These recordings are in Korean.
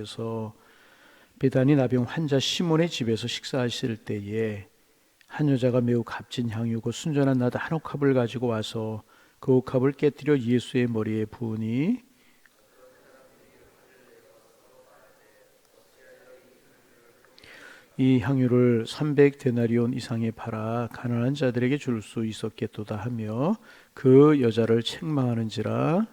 예수님께서 베다니 나병 환자 시몬의 집에서 식사하실 때에 한 여자가 매우 값진 향유고 순전한 나드 한 옥합을 가지고 와서 그 옥합을 깨뜨려 예수의 머리에 부으니 이 향유를 300데나리온 이상에 팔아 가난한 자들에게 줄 수 있었겠도다 하며 그 여자를 책망하는지라.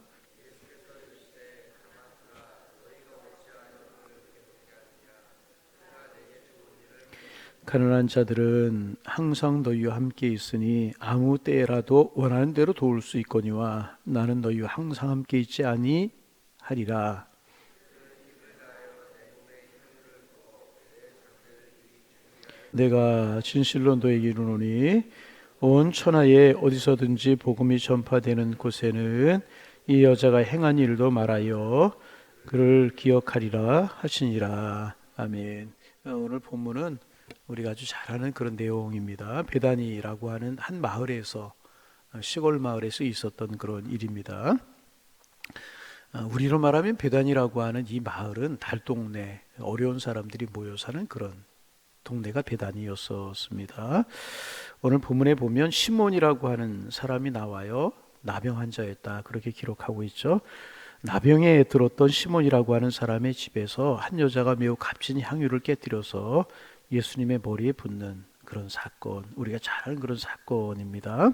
가난한 자들은 항상 너희와 함께 있으니 아무 때라도 원하는 대로 도울 수 있거니와 나는 너희와 항상 함께 있지 아니하리라. 내가 진실로 너에게 이르노니 온 천하에 어디서든지 복음이 전파되는 곳에는 이 여자가 행한 일도 말하여 그를 기억하리라 하시니라. 아멘. 오늘 본문은 우리가 아주 잘 아는 그런 내용입니다. 베다니라고 하는 한 마을에서, 시골 마을에서 있었던 그런 일입니다. 우리로 말하면 베다니라고 하는 이 마을은 달동네, 어려운 사람들이 모여 사는 그런 동네가 베다니였었습니다. 오늘 본문에 보면 시몬이라고 하는 사람이 나와요. 나병 환자였다, 그렇게 기록하고 있죠. 나병에 들었던 시몬이라고 하는 사람의 집에서 한 여자가 매우 값진 향유를 깨뜨려서 예수님의 머리에 붓는 그런 사건, 우리가 잘 아는 그런 사건입니다.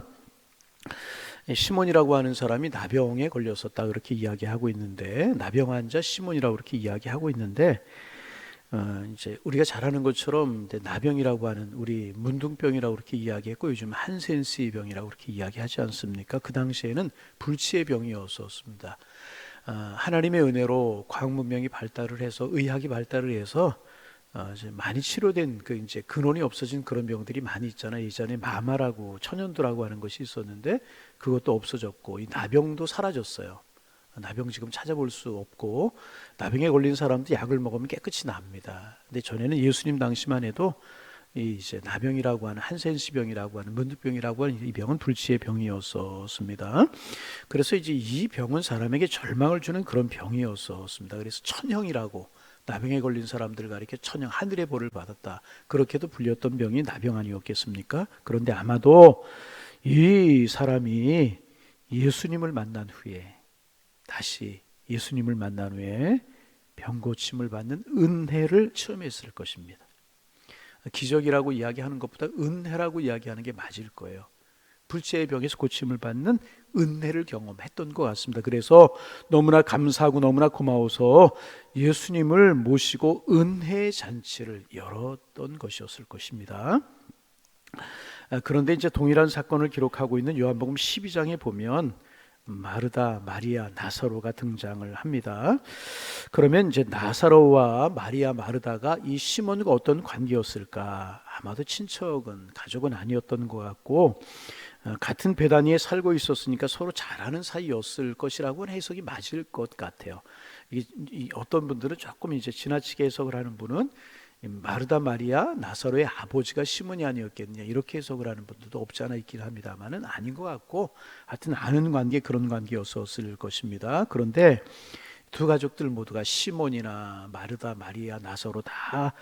시몬이라고 하는 사람이 나병에 걸렸었다, 그렇게 이야기하고 있는데, 나병 환자 시몬이라고 그렇게 이야기하고 있는데, 이제 우리가 잘 아는 것처럼 나병이라고 하는, 우리 문둥병이라고 그렇게 이야기했고 요즘 한센스의 병이라고 그렇게 이야기하지 않습니까? 그 당시에는 불치의 병이었었습니다. 하나님의 은혜로 과학 문명이 발달을 해서, 의학이 발달을 해서 이제 많이 치료된, 그 이제 근원이 없어진 그런 병들이 많이 있잖아요. 예전에 마마라고 천연두라고 하는 것이 있었는데 그것도 없어졌고, 이 나병도 사라졌어요. 나병 지금 찾아볼 수 없고, 나병에 걸린 사람도 약을 먹으면 깨끗이 납니다. 근데 전에는 예수님 당시만 해도 이제 나병이라고 하는, 한센시병이라고 하는, 문두병이라고 하는 이 병은 불치의 병이었었습니다. 그래서 이제 이 병은 사람에게 절망을 주는 그런 병이었었습니다. 그래서 천형이라고, 나병에 걸린 사람들 가리켜 천형, 하늘의 벌을 받았다, 그렇게도 불렸던 병이 나병 아니었겠습니까? 그런데 아마도 이 사람이 예수님을 만난 후에, 다시 예수님을 만난 후에 병고침을 받는 은혜를 체험했을 것입니다. 기적이라고 이야기하는 것보다 은혜라고 이야기하는 게 맞을 거예요. 불치의 병에서 고침을 받는 은혜를 경험했던 것 같습니다. 그래서 너무나 감사하고 너무나 고마워서 예수님을 모시고 은혜의 잔치를 열었던 것이었을 것입니다. 그런데 이제 동일한 사건을 기록하고 있는 요한복음 12장에 보면 마르다, 마리아, 나사로가 등장을 합니다. 그러면 이제 나사로와 마리아, 마르다가 이 시몬과 어떤 관계였을까? 아마도 친척은, 가족은 아니었던 것 같고, 같은 베다니에 살고 있었으니까 서로 잘 아는 사이였을 것이라고는 해석이 맞을 것 같아요. 어떤 분들은 조금 이제 지나치게 해석을 하는 분은 마르다, 마리아, 나사로의 아버지가 시몬이 아니었겠냐, 이렇게 해석을 하는 분들도 없지 않아 있긴 합니다만은 아닌 것 같고, 하여튼 아는 관계, 그런 관계였었을 것입니다. 그런데 두 가족들 모두가, 시몬이나 마르다, 마리아, 나사로 다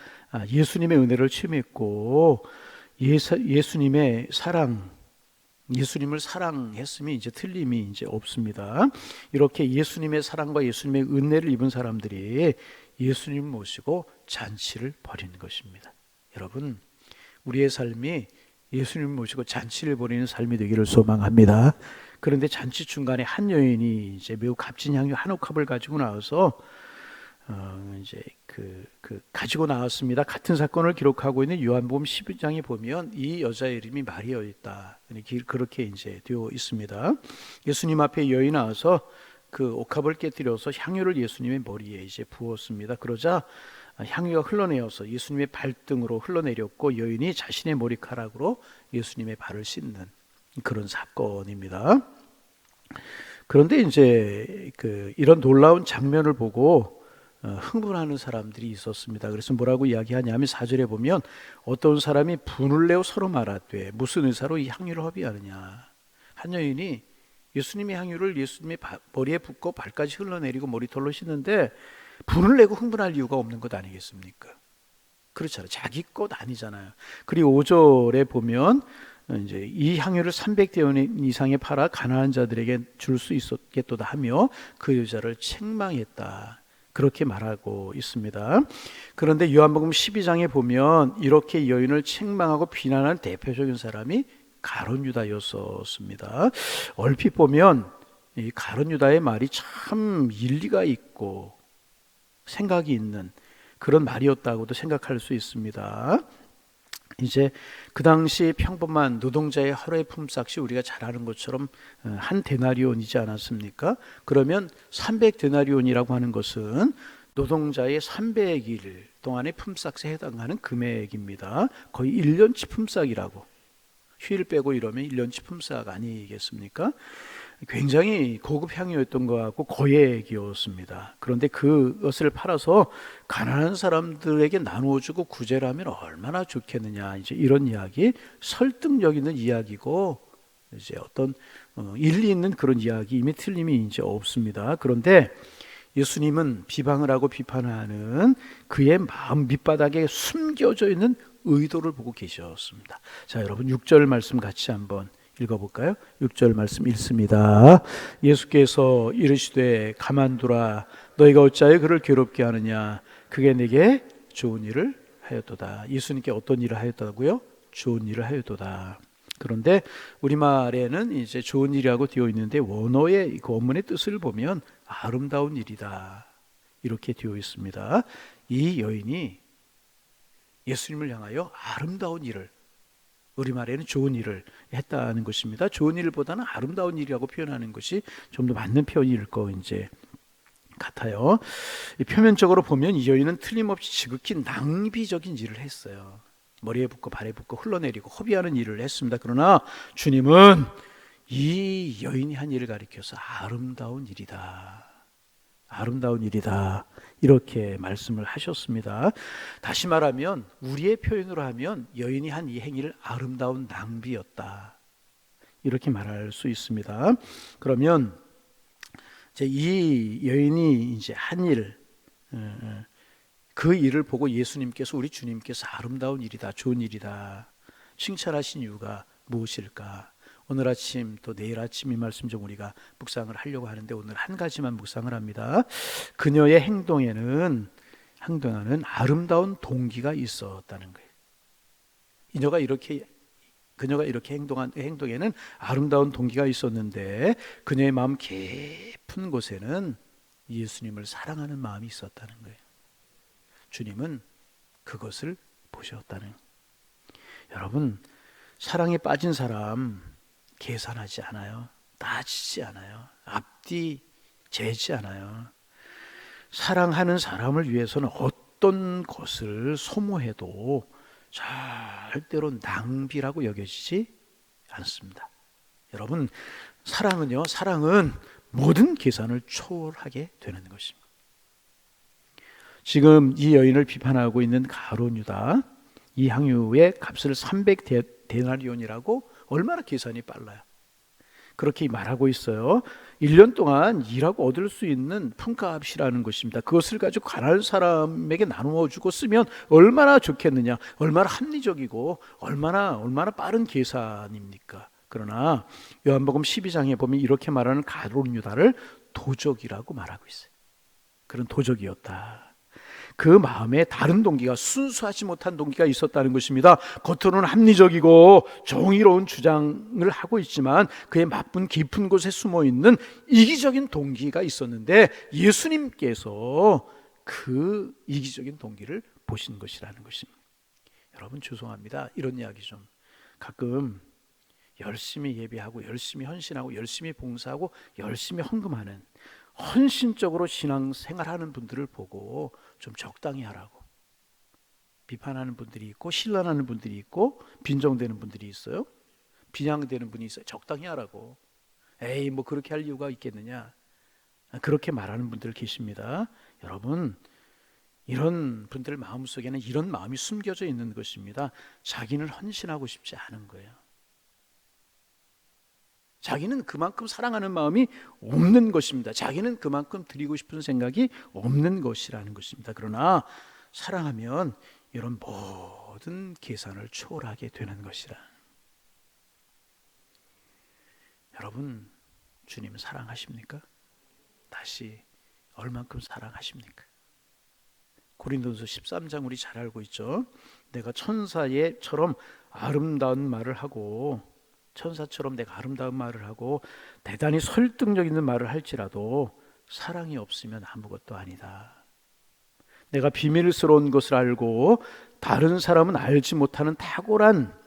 예수님의 은혜를 체험했고, 예수님의 사랑, 예수님을 사랑했음이 이제 틀림이 이제 없습니다. 이렇게 예수님의 사랑과 예수님의 은혜를 입은 사람들이 예수님 모시고 잔치를 벌이는 것입니다. 여러분, 우리의 삶이 예수님 모시고 잔치를 벌이는 삶이 되기를 소망합니다. 그런데 잔치 중간에 한 여인이 이제 매우 값진 향유 한 옥합을 가지고 나와서 이제 가지고 나왔습니다. 같은 사건을 기록하고 있는 요한복음 12장에 보면 이 여자의 이름이 마리아였다, 그렇게 이제 되어 있습니다. 예수님 앞에 여인이 나와서 그 옥합을 깨뜨려서 향유를 예수님의 머리에 이제 부었습니다. 그러자 향유가 흘러내어서 예수님의 발등으로 흘러내렸고, 여인이 자신의 머리카락으로 예수님의 발을 씻는 그런 사건입니다. 그런데 이제 이런 놀라운 장면을 보고 흥분하는 사람들이 있었습니다. 그래서 뭐라고 이야기하냐면 4절에 보면 어떤 사람이 분을 내어 서로 말하되 무슨 의사로 이 향유를 허비하느냐. 한 여인이 예수님의 향유를 예수님의 머리에 붓고 발까지 흘러내리고 머리털로 씻는데 분을 내고 흥분할 이유가 없는 것 아니겠습니까? 그렇잖아요. 자기 것 아니잖아요. 그리고 5절에 보면 이제 이 향유를 300대원 이상에 팔아 가난한 자들에게 줄 수 있었겠도다 하며 그 여자를 책망했다. 그렇게 말하고 있습니다. 그런데 요한복음 12장에 보면 이렇게 여인을 책망하고 비난한 대표적인 사람이 가룟 유다였었습니다. 얼핏 보면 이 가룟 유다의 말이 참 일리가 있고 생각이 있는 그런 말이었다고도 생각할 수 있습니다. 이제 그 당시 평범한 노동자의 하루의 품삯이 우리가 잘 아는 것처럼 한 데나리온이지 않았습니까? 그러면 300데나리온이라고 하는 것은 노동자의 300일 동안의 품삯에 해당하는 금액입니다. 거의 1년치 품삯이라고. 휴일 빼고 이러면 1년치 품삯 아니겠습니까? 굉장히 고급 향유였던 것 같고 거액이었습니다. 그런데 그것을 팔아서 가난한 사람들에게 나누어주고 구제를 하면 얼마나 좋겠느냐, 이제 이런 이야기, 설득력 있는 이야기고 이제 어떤 일리 있는 그런 이야기, 이미 틀림이 이제 없습니다. 그런데 예수님은 비방을 하고 비판하는 그의 마음 밑바닥에 숨겨져 있는 의도를 보고 계셨습니다. 자, 여러분 6절 말씀 같이 한번 읽어볼까요? 6절 말씀 읽습니다. 예수께서 이르시되 가만두라, 너희가 어찌하여 그를 괴롭게 하느냐, 그게 내게 좋은 일을 하였도다. 예수님께 어떤 일을 하였다고요? 좋은 일을 하였도다. 그런데 우리말에는 이제 좋은 일이라고 되어 있는데 원어의 그 원문의 뜻을 보면 아름다운 일이다, 이렇게 되어 있습니다. 이 여인이 예수님을 향하여 아름다운 일을, 우리말에는 좋은 일을 했다는 것입니다. 좋은 일보다는 아름다운 일이라고 표현하는 것이 좀 더 맞는 표현일 거 이제 같아요. 표면적으로 보면 이 여인은 틀림없이 지극히 낭비적인 일을 했어요. 머리에 붓고 발에 붓고 흘러내리고 허비하는 일을 했습니다. 그러나 주님은 이 여인이 한 일을 가리켜서 아름다운 일이다, 아름다운 일이다, 이렇게 말씀을 하셨습니다. 다시 말하면 우리의 표현으로 하면 여인이 한 이 행위를 아름다운 낭비였다, 이렇게 말할 수 있습니다. 그러면 이제 이 여인이 이제 한 일, 그 일을 보고 예수님께서, 우리 주님께서 아름다운 일이다, 좋은 일이다 칭찬하신 이유가 무엇일까? 오늘 아침 또 내일 아침 이 말씀 좀 우리가 묵상을 하려고 하는데 오늘 한 가지만 묵상을 합니다. 그녀의 행동에는 아름다운 동기가 있었다는 거예요. 그녀가 이렇게 행동한 행동에는 아름다운 동기가 있었는데 그녀의 마음 깊은 곳에는 예수님을 사랑하는 마음이 있었다는 거예요. 주님은 그것을 보셨다는. 여러분, 사랑에 빠진 사람 계산하지 않아요. 따지지 않아요. 앞뒤 재지 않아요. 사랑하는 사람을 위해서는 어떤 것을 소모해도 절대로 낭비라고 여겨지지 않습니다. 여러분, 사랑은 모든 계산을 초월하게 되는 것입니다. 지금 이 여인을 비판하고 있는 가룟 유다, 이 향유의 값을 300데나리온이라고, 얼마나 계산이 빨라요. 그렇게 말하고 있어요. 1년 동안 일하고 얻을 수 있는 품값이라는 것입니다. 그것을 가지고 가난한 사람에게 나누어 주고 쓰면 얼마나 좋겠느냐, 얼마나 합리적이고 얼마나 빠른 계산입니까? 그러나 요한복음 12장에 보면 이렇게 말하는 가룟 유다를 도적이라고 말하고 있어요. 그런 도적이었다. 그 마음에 다른 동기가, 순수하지 못한 동기가 있었다는 것입니다. 겉으로는 합리적이고 정의로운 주장을 하고 있지만 그의 나쁜 깊은 곳에 숨어있는 이기적인 동기가 있었는데 예수님께서 그 이기적인 동기를 보신 것이라는 것입니다. 여러분, 죄송합니다. 이런 이야기 좀, 가끔 열심히 예배하고 열심히 헌신하고 열심히 봉사하고 열심히 헌금하는, 헌신적으로 신앙생활하는 분들을 보고 좀 적당히 하라고 비판하는 분들이 있고, 신란하는 분들이 있고, 빈정되는 분들이 있어요. 비양되는 분이 있어요. 적당히 하라고. 에이, 뭐 그렇게 할 이유가 있겠느냐, 그렇게 말하는 분들 계십니다. 여러분, 이런 분들 마음속에는 이런 마음이 숨겨져 있는 것입니다. 자기는 헌신하고 싶지 않은 거예요. 자기는 그만큼 사랑하는 마음이 없는 것입니다. 자기는 그만큼 드리고 싶은 생각이 없는 것이라는 것입니다. 그러나 사랑하면 이런 모든 계산을 초월하게 되는 것이라. 여러분, 주님 사랑하십니까? 다시 얼만큼 사랑하십니까? 고린도전서 13장 우리 잘 알고 있죠. 내가 천사처럼 아름다운 말을 하고, 천사처럼 내가 아름다운 말을 하고 대단히 설득력 있는 말을 할지라도 사랑이 없으면 아무것도 아니다. 내가 비밀스러운 것을 알고 다른 사람은 알지 못하는 탁월한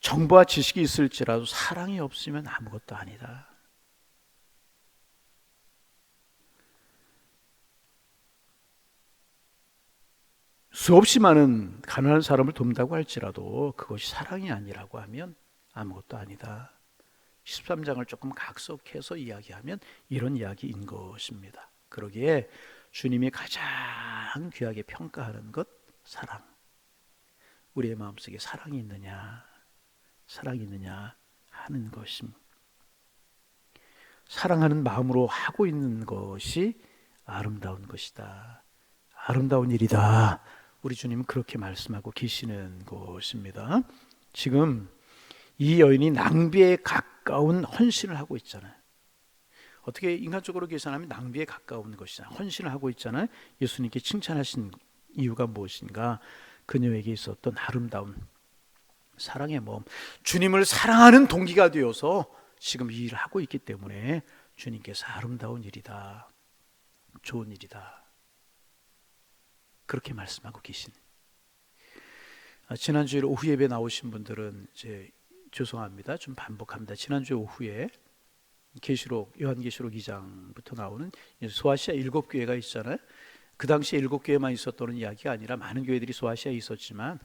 정보와 지식이 있을지라도 사랑이 없으면 아무것도 아니다. 수없이 많은 가난한 사람을 돕는다고 할지라도 그것이 사랑이 아니라고 하면 아무것도 아니다. 13장을 조금 각석해서 이야기하면 이런 이야기인 것입니다. 그러기에 주님이 가장 귀하게 평가하는 것, 사랑. 우리의 마음속에 사랑이 있느냐 하는 것입니다. 사랑하는 마음으로 하고 있는 것이 아름다운 것이다. 아름다운 일이다. 우리 주님은 그렇게 말씀하고 계시는 것입니다. 지금 이 여인이 낭비에 가까운 헌신을 하고 있잖아요. 어떻게 인간적으로 계산하면 낭비에 가까운 것이잖아요. 헌신을 하고 있잖아요. 예수님께 칭찬하신 이유가 무엇인가? 그녀에게 있었던 아름다운 사랑의 마음, 주님을 사랑하는 동기가 되어서 지금 이 일을 하고 있기 때문에 주님께서 아름다운 일이다, 좋은 일이다, 그렇게 말씀하고 계신. 지난주에 오후 예배 나오신 분들은 이제 죄송합니다. 좀 반복합니다. 지난주 오후에 계시록, 요한계시록 2장부터 나오는 소아시아 7교회가 있잖아요. 그 당시에 7교회만 있었다는 이야기가 아니라 많은 교회들이 소아시아에 있었지만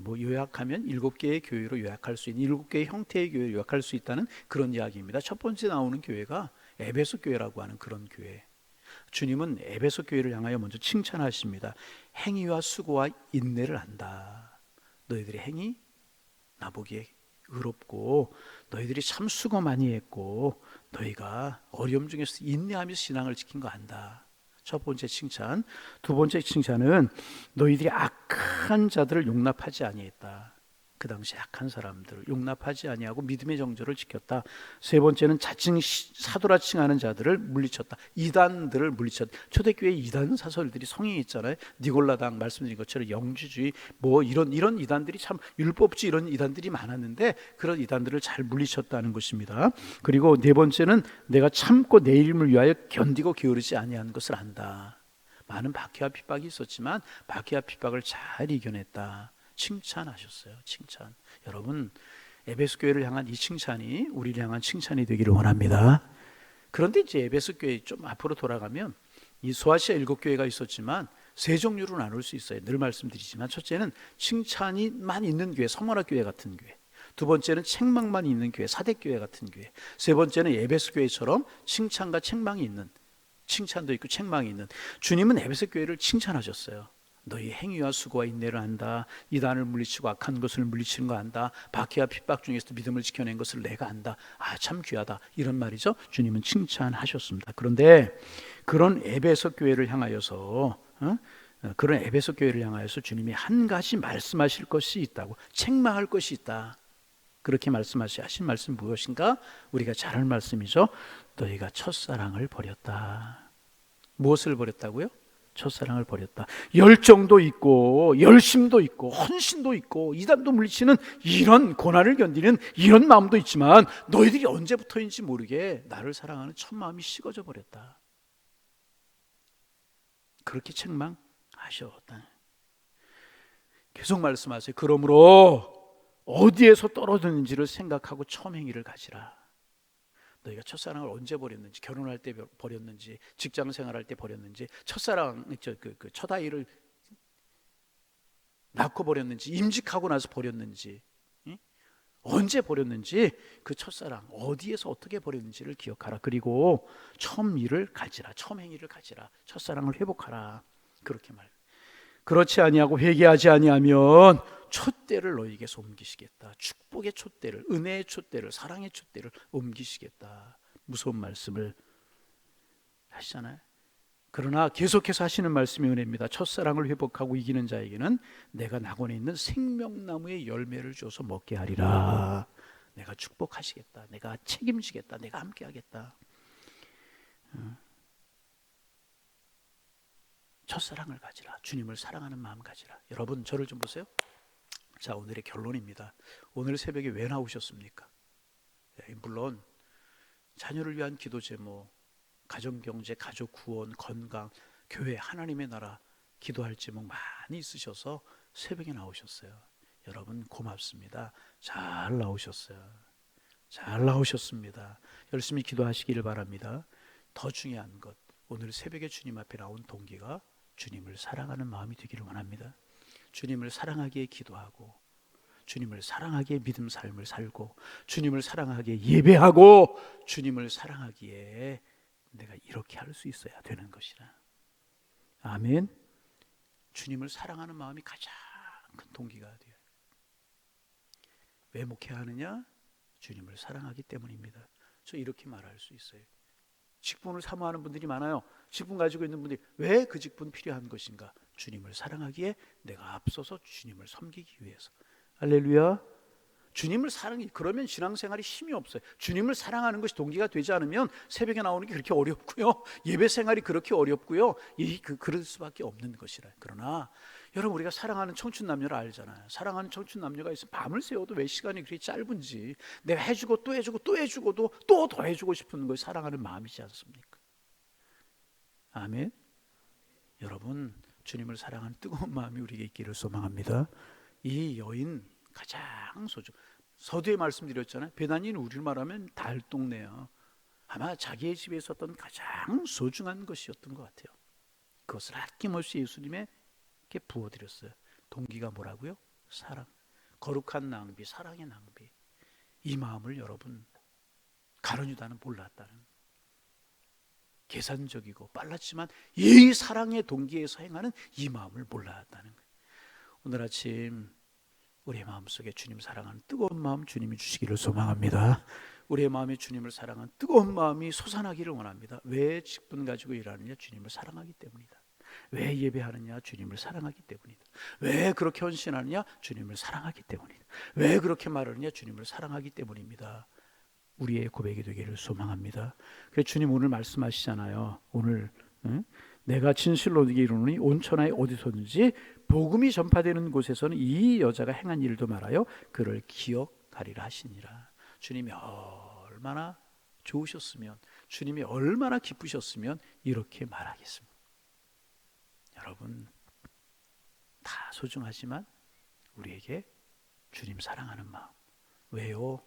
뭐 요약하면 7개의 교회로 요약할 수 있는 7개의 형태의 교회를 요약할 수 있다는 그런 이야기입니다. 첫 번째 나오는 교회가 에베소 교회라고 하는 그런 교회. 주님은 에베소 교회를 향하여 먼저 칭찬하십니다. 행위와 수고와 인내를 안다. 너희들의 행위 나보기에 의롭고 너희들이 참 수고 많이 했고 너희가 어려움 중에서 인내하면서 신앙을 지킨 거 안다. 첫 번째 칭찬. 두 번째 칭찬은 너희들이 악한 자들을 용납하지 아니했다. 그 당시 악한 사람들을 용납하지 아니하고 믿음의 정절을 지켰다. 세 번째는 자칭 사도라 칭하는 자들을 물리쳤다. 이단들을 물리쳤다. 초대교회 이단 사설들이 성행이 있잖아요. 니골라당 말씀드린 것처럼 영주주의 뭐 이런 이단들이 참 율법주의 이런 이단들이 많았는데 그런 이단들을 잘 물리쳤다는 것입니다. 그리고 네 번째는 내가 참고 내 이름을 위하여 견디고 게으르지 아니한 것을 안다. 많은 박해와 핍박이 있었지만 박해와 핍박을 잘 이겨냈다. 칭찬하셨어요. 칭찬. 여러분, 에베소 교회를 향한 이 칭찬이 우리를 향한 칭찬이 되기를 원합니다. 그런데 이제 에베소 교회 좀 앞으로 돌아가면 이 소아시아 7교회가 있었지만 세 종류로 나눌 수 있어요. 늘 말씀드리지만 첫째는 칭찬이만 있는 교회, 성원학 교회 같은 교회. 두 번째는 책망만 있는 교회, 사대교회 같은 교회. 세 번째는 에베소 교회처럼 칭찬과 책망이 있는, 칭찬도 있고 책망이 있는. 주님은 에베소 교회를 칭찬하셨어요. 너희 행위와 수고와 인내를 안다. 이단을 물리치고 악한 것을 물리치는 거 안다. 박해와 핍박 중에서도 믿음을 지켜낸 것을 내가 안다. 아, 참 귀하다. 이런 말이죠. 주님은 칭찬하셨습니다. 그런데 그런 에베소 교회를 향하여서 그런 에베소 교회를 향하여서 주님이 한 가지 말씀하실 것이 있다고, 책망할 것이 있다. 그렇게 말씀하신 말씀 무엇인가? 우리가 잘 아는 말씀이죠. 너희가 첫사랑을 버렸다. 무엇을 버렸다고요? 첫사랑을 버렸다. 열정도 있고 열심도 있고 헌신도 있고 이단도 물리치는 이런 고난을 견디는 이런 마음도 있지만 너희들이 언제부터인지 모르게 나를 사랑하는 첫 마음이 식어져 버렸다. 그렇게 책망하셨다. 계속 말씀하세요. 그러므로 어디에서 떨어졌는지를 생각하고 처음 행위를 가지라. 너희가 첫사랑을 언제 버렸는지, 결혼할 때 버렸는지, 직장 생활할 때 버렸는지, 첫사랑, 첫 아이를 낳고 버렸는지, 임직하고 나서 버렸는지, 언제 버렸는지 그 첫사랑 어디에서 어떻게 버렸는지를 기억하라. 그리고 처음 일을 가지라, 처음 행위를 가지라, 첫사랑을 회복하라. 그렇게 말. 그렇지 아니하고 회개하지 아니하면 촛대를 너희에게서 옮기시겠다. 축복의 촛대를, 은혜의 촛대를, 사랑의 촛대를 옮기시겠다. 무서운 말씀을 하시잖아요. 그러나 계속해서 하시는 말씀이 은혜입니다. 첫사랑을 회복하고 이기는 자에게는 내가 낙원에 있는 생명나무의 열매를 주어서 먹게 하리라. 내가 축복하시겠다. 내가 책임지겠다. 내가 함께하겠다. 첫사랑을 가지라. 주님을 사랑하는 마음 가지라. 여러분, 저를 좀 보세요. 자, 오늘의 결론입니다. 오늘 새벽에 왜 나오셨습니까? 물론 자녀를 위한 기도 제목, 가정경제, 가족 구원, 건강, 교회, 하나님의 나라 기도할 제목 많이 있으셔서 새벽에 나오셨어요. 여러분 고맙습니다. 잘 나오셨어요. 잘 나오셨습니다. 열심히 기도하시기를 바랍니다. 더 중요한 것, 오늘 새벽에 주님 앞에 나온 동기가 주님을 사랑하는 마음이 되기를 원합니다. 주님을 사랑하기에 기도하고, 주님을 사랑하기에 믿음 삶을 살고, 주님을 사랑하기에 예배하고, 주님을 사랑하기에 내가 이렇게 할 수 있어야 되는 것이라. 아멘. 주님을 사랑하는 마음이 가장 큰 동기가 돼요. 왜 목회하느냐? 주님을 사랑하기 때문입니다. 저 이렇게 말할 수 있어요. 직분을 사모하는 분들이 많아요. 직분 가지고 있는 분들이 왜 그 직분 필요한 것인가? 주님을 사랑하기에 내가 앞서서 주님을 섬기기 위해서. 할렐루야. 주님을 사랑해. 그러면 신앙생활이 힘이 없어요. 주님을 사랑하는 것이 동기가 되지 않으면 새벽에 나오는 게 그렇게 어렵고요, 예배 생활이 그렇게 어렵고요, 그럴 수밖에 없는 것이라. 그러나 여러분, 우리가 사랑하는 청춘 남녀를 알잖아요. 사랑하는 청춘 남녀가 있으면 밤을 새워도 왜 시간이 그렇게 짧은지, 내가 해주고 또 해주고 또 해주고도 또 더 해주고 싶은 것이 사랑하는 마음이지 않습니까? 아멘. 여러분, 주님을 사랑하는 뜨거운 마음이 우리에게 있기를 소망합니다. 이 여인 가장 서두에 말씀드렸잖아요. 베다니는 우리를 말하면 달동네요. 아마 자기의 집에 있었던 가장 소중한 것이었던 것 같아요. 그것을 아낌없이 예수님에게 부어드렸어요. 동기가 뭐라고요? 사랑. 거룩한 낭비, 사랑의 낭비. 이 마음을 여러분, 가룟유다는 몰랐다는, 계산적이고 빨랐지만 이 사랑의 동기에서 행하는 이 마음을 몰랐다는 거예요. 오늘 아침 우리의 마음속에 주님 사랑하는 뜨거운 마음 주님이 주시기를 소망합니다. 우리의 마음에 주님을 사랑하는 뜨거운 마음이 솟아나기를 원합니다. 왜 직분 가지고 일하느냐? 주님을 사랑하기 때문이다. 왜 예배하느냐? 주님을 사랑하기 때문이다. 왜 그렇게 헌신하느냐? 주님을 사랑하기 때문이다. 왜 그렇게 말하느냐? 주님을 사랑하기 때문입니다. 우리의 고백이 되기를 소망합니다. 그래서 주님 오늘 말씀하시잖아요. 오늘 내가 진실로 너희에게 이르노니 온 천하에 어디서든지 복음이 전파되는 곳에서는 이 여자가 행한 일도 말하여 그를 기억하리라 하시니라. 주님이 얼마나 좋으셨으면, 주님이 얼마나 기쁘셨으면 이렇게 말하겠습니다. 여러분, 다 소중하지만 우리에게 주님 사랑하는 마음. 왜요?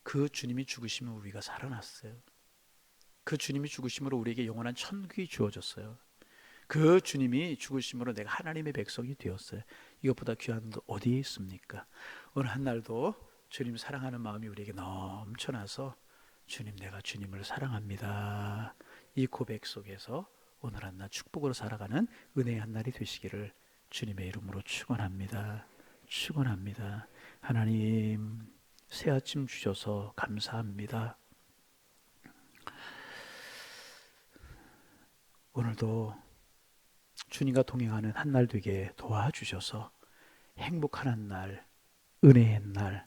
그 주님이 죽으시면 우리가 살아났어요. 그 주님이 죽으심으로 우리에게 영원한 천국이 주어졌어요. 그 주님이 죽으심으로 내가 하나님의 백성이 되었어요. 이것보다 귀한 것 어디에 있습니까? 오늘 한날도 주님 사랑하는 마음이 우리에게 넘쳐나서 주님, 내가 주님을 사랑합니다, 이 고백 속에서 오늘 한날 축복으로 살아가는 은혜의 한날이 되시기를 주님의 이름으로 축원합니다. 축원합니다. 하나님, 새 아침 주셔서 감사합니다. 오늘도 주님과 동행하는 한날 되게 도와주셔서 행복한 한날, 은혜의 날,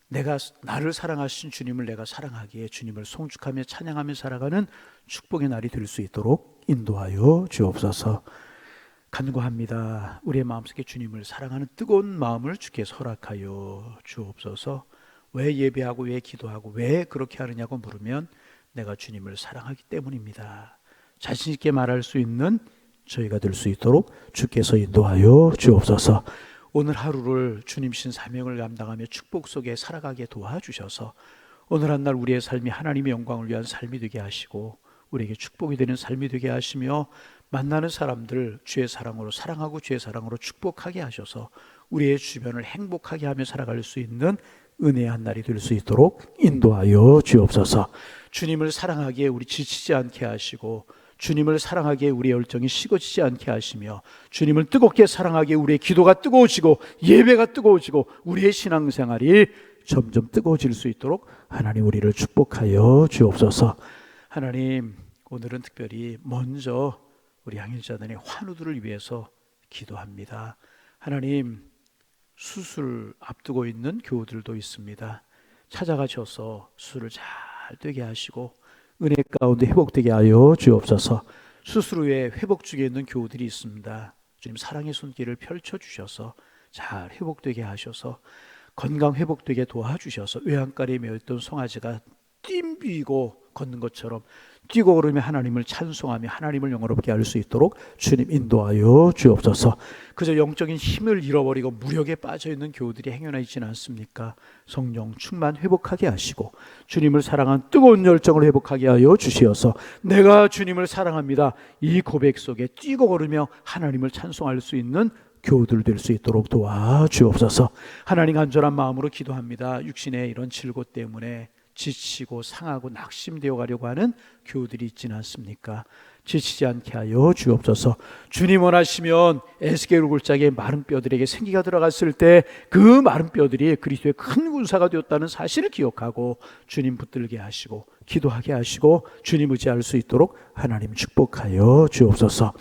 내가 나를 사랑하신 주님을 내가 사랑하기에 주님을 송축하며 찬양하며 살아가는 축복의 날이 될 수 있도록 인도하여 주옵소서. 간구합니다. 우리의 마음속에 주님을 사랑하는 뜨거운 마음을 주께 허락하여 주옵소서. 왜 예배하고 왜 기도하고 왜 그렇게 하느냐고 물으면 내가 주님을 사랑하기 때문입니다. 자신 있게 말할 수 있는 저희가 될 수 있도록 주께서 인도하여 주옵소서. 오늘 하루를 주님신 사명을 감당하며 축복 속에 살아가게 도와주셔서 오늘 한날 우리의 삶이 하나님의 영광을 위한 삶이 되게 하시고 우리에게 축복이 되는 삶이 되게 하시며 만나는 사람들 주의 사랑으로 사랑하고 주의 사랑으로 축복하게 하셔서 우리의 주변을 행복하게 하며 살아갈 수 있는 은혜의 한날이 될 수 있도록 인도하여 주옵소서. 주님을 사랑하기에 우리 지치지 않게 하시고 주님을 사랑하기에 우리의 열정이 식어지지 않게 하시며 주님을 뜨겁게 사랑하기에 우리의 기도가 뜨거워지고 예배가 뜨거워지고 우리의 신앙생활이 점점 뜨거워질 수 있도록 하나님 우리를 축복하여 주옵소서. 하나님, 오늘은 특별히 먼저 우리 양일자단의 환우들을 위해서 기도합니다. 하나님, 수술 앞두고 있는 교우들도 있습니다. 찾아가셔서 수술을 잘 되게 하시고 은혜 가운데 회복되게 하여 주옵소서. 수술 후에 회복 중에 있는 교우들이 있습니다. 주님 사랑의 손길을 펼쳐주셔서 잘 회복되게 하셔서 건강 회복되게 도와주셔서 외양간에 메어있던 송아지가 띵비고 걷는 것처럼 뛰고 걸으며 하나님을 찬송하며 하나님을 영화롭게 할 수 있도록 주님 인도하여 주옵소서. 그저 영적인 힘을 잃어버리고 무력에 빠져있는 교우들이 행여나 있지는 않습니까? 성령 충만 회복하게 하시고 주님을 사랑한 뜨거운 열정을 회복하게 하여 주시어서 내가 주님을 사랑합니다, 이 고백 속에 뛰고 걸으며 하나님을 찬송할 수 있는 교우들 될 수 있도록 도와주옵소서. 하나님, 간절한 마음으로 기도합니다. 육신의 이런 질고 때문에 지치고 상하고 낙심되어 가려고 하는 교우들이 있지는 않습니까? 지치지 않게 하여 주옵소서. 주님 원하시면 에스겔 굴짝의 마른 뼈들에게 생기가 들어갔을 때 그 마른 뼈들이 그리스도의 큰 군사가 되었다는 사실을 기억하고 주님 붙들게 하시고 기도하게 하시고 주님 의지할 수 있도록 하나님 축복하여 주옵소서.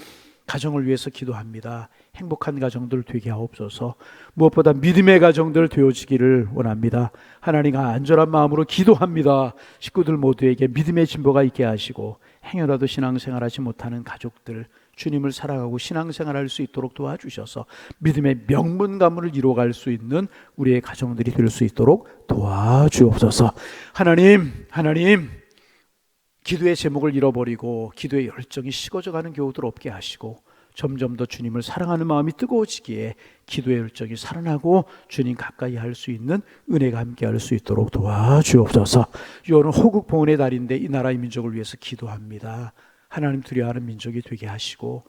가정을 위해서 기도합니다. 행복한 가정들 되게 하옵소서. 무엇보다 믿음의 가정들 되어지기를 원합니다. 하나님과 안전한 마음으로 기도합니다. 식구들 모두에게 믿음의 진보가 있게 하시고 행여라도 신앙생활하지 못하는 가족들 주님을 사랑하고 신앙생활할 수 있도록 도와주셔서 믿음의 명문 가문을 이루어갈 수 있는 우리의 가정들이 될 수 있도록 도와주옵소서. 하나님, 기도의 제목을 잃어버리고 기도의 열정이 식어져가는 교우들 없게 하시고 점점 더 주님을 사랑하는 마음이 뜨거워지기에 기도의 열정이 살아나고 주님 가까이 할 수 있는 은혜가 함께 할 수 있도록 도와주옵소서. 6월은 호국 봉헌의 달인데 이 나라의 민족을 위해서 기도합니다. 하나님 두려워하는 민족이 되게 하시고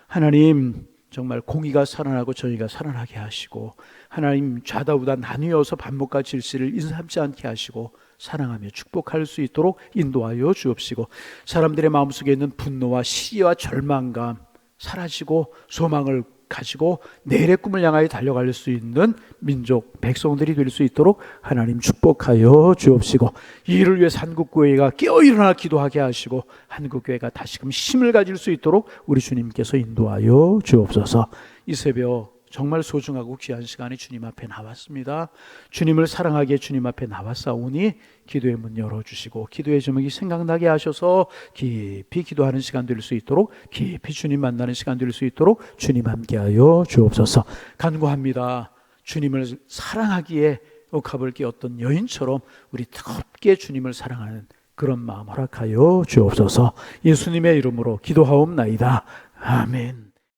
하나님 정말 공의가 살아나고 정의가 살아나게 하시고 하나님 좌다우다 나뉘어서 반목과 질시를 인삼지 않게 하시고 사랑하며 축복할 수 있도록 인도하여 주옵시고 사람들의 마음속에 있는 분노와 시기와 절망감 사라지고 소망을 가지고 내일의 꿈을 향하여 달려갈 수 있는 민족 백성들이 될 수 있도록 하나님 축복하여 주옵시고 이 일을 위해서 한국교회가 깨어일어나 기도하게 하시고 한국교회가 다시금 힘을 가질 수 있도록 우리 주님께서 인도하여 주옵소서. 이 새벽 정말 소중하고 귀한 시간에 주님 앞에 나왔습니다. 주님을 사랑하기에 주님 앞에 나왔사오니 기도의 문 열어주시고 기도의 제목이 생각나게 하셔서 깊이 기도하는 시간 될 수 있도록 깊이 주님 만나는 시간 될 수 있도록 주님 함께하여 주옵소서. 간구합니다. 주님을 사랑하기에 옥합을 끼었던 여인처럼 우리 뜨겁게 주님을 사랑하는 그런 마음 허락하여 주옵소서. 예수님의 이름으로 기도하옵나이다. 아멘.